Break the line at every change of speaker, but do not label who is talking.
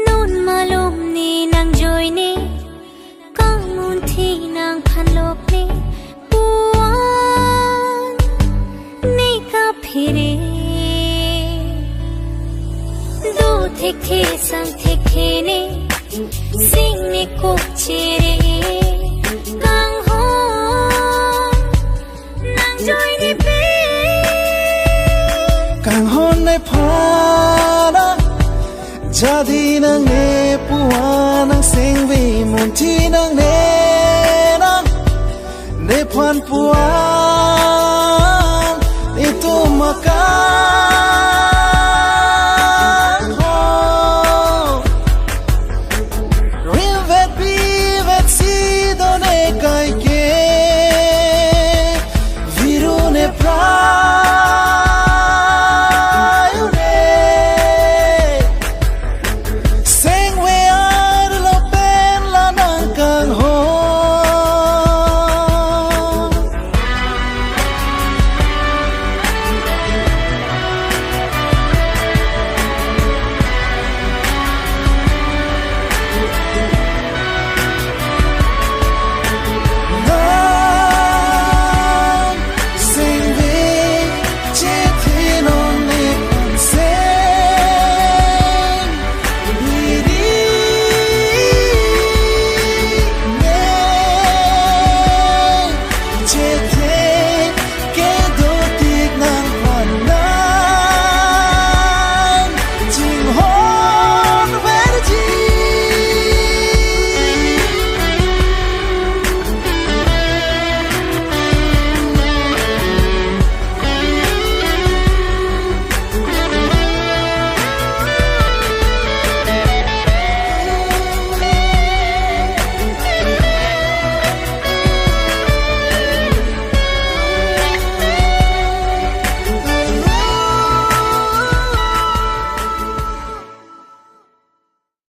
nun malom ni nang joy ni kang mun thi nang phan lok ni puan ni ka phire do thekhe sang thekhe ni sing ni ko chere kang ho nang joy ni pe
kang hon nai phana jadi nang ne puan nang sengve mun thi nang ne nang ne phan puan itu maka rivet bi vet si do ne kai ke viru ne pra